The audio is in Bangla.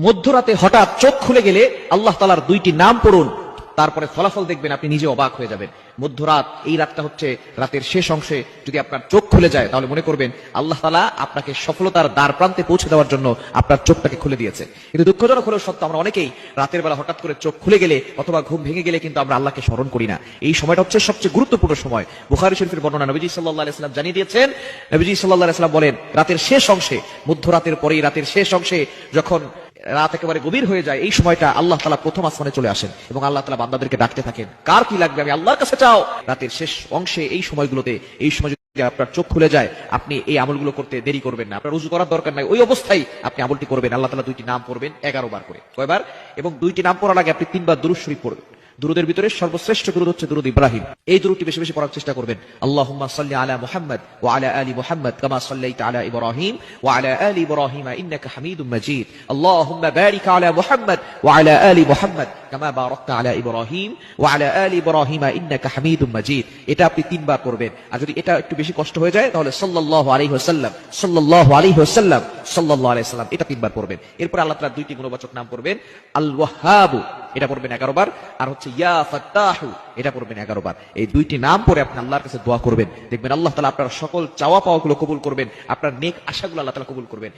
মধ্যরাতে হঠাৎ চোখ খুলে গেলে আল্লাহ তাআলার দুইটি নাম পড়ুন, তারপরে ফলাফল দেখবেন আপনি নিজে অবাক হয়ে যাবেন। মধ্যরাত, এই রাতটা হচ্ছে রাতের শেষ অংশে যদি আপনার চোখ খুলে যায় তাহলে মনে করবেন আল্লাহ তাআলা আপনাকে সফলতার দ্বার প্রান্তে পৌঁছে দেওয়ার জন্য আপনার চোখটাকে খুলে দিয়েছে। কিন্তু দুঃখজনক হলেও সত্য, আমরা অনেকেই রাতের বেলা হঠাৎ করে চোখ খুলে গেলে অথবা ঘুম ভেঙে গেলে কিন্তু আমরা আল্লাহকে স্মরণ করি না। এই সময়টা হচ্ছে সবচেয়ে গুরুত্বপূর্ণ সময়। বুখারী শরীফের বর্ণনা, নবীজি সাল্লাল্লাহু আলাইহি ওয়াসাল্লাম জানিয়ে দিয়েছেন, নবীজি সাল্লাল্লাহু আলাইহি ওয়াসাল্লাম বলেন, রাতের শেষ অংশে, মধ্যরাতের পরেই রাতের শেষ অংশে যখন রাত একেবারে গভীর হয়ে যায়, এই সময়টা আল্লাহ তাআলা প্রথম আসমানে চলে আসেন এবং আল্লাহ তাআলা বান্দাদেরকে ডাকতে থাকেন, কার কি লাগবে আমি আল্লাহর কাছে চাও। রাতের শেষ অংশে এই সময়গুলোতে, এই সময় যদি আপনার চোখ খুলে যায়, আপনি এই আমলগুলো করতে দেরি করবেন না। আপনার ওযু করার দরকার নাই, ওই অবস্থায় আপনি আমলটি করবেন। আল্লাহ তাআলা দুইটি নাম পড়বেন 11 বার করে। কয়বার? এবং দুইটি নাম পড়ার আগে আপনি 3 বার দুরূদ শরীফ পড়বেন। দুরুদের ভিতরে সর্বশ্রেষ্ঠ দুরুদ হচ্ছে দুরুদ ইব্রাহিম। এই দুরুদটি বেশি বেশি পড়ার চেষ্টা করবেন। আল্লাহুম্মা সাল্লি আলা মুহাম্মাদ ওয়া আলা আলি মুহাম্মাদ কামা সাল্লাইতা আলা ইব্রাহিম ওয়া আলা আলি ইব্রাহিম ইন্নাকা হামিদুম মাজিদ। আল্লাহুম্মা বারিক আলা মুহাম্মাদ ওয়া আলা আলি মুহাম্মাদ কামা বারাকতা আলা ইব্রাহিম ওয়া আলা আলি ইব্রাহিম ইন্নাকা হামিদুম মাজিদ। এটা আপনি 3 বার পড়বেন। আর যদি এটা একটু বেশি কষ্ট হয়ে যায় তাহলে সাল্লাল্লাহু আলাইহি ওয়াসাল্লাম, সাল্লাল্লাহু আলাইহি ওয়াসাল্লাম, সাল্লাল্লাহু আলাইহি ওয়াসাল্লাম, এটা 3 বার পড়বেন। এরপর আল্লাহ তাআলার দুইটি গুণবাচক নাম পড়বেন। আল ওয়াহ্হাব, এটা পড়বেন 11 বার। আর হচ্ছে ইয়া ফাত্তাহু, এটা পড়বেন 11 বার। এই দুইটি নাম পড়ে আপনি আল্লাহর কাছে দোয়া করবেন, দেখবেন আল্লাহ তাআলা আপনার সকল চাওয়া পাওয়াগুলো কবুল করবেন, আপনার নেক আশাগুলো আল্লাহ তাআলা কবুল করবেন।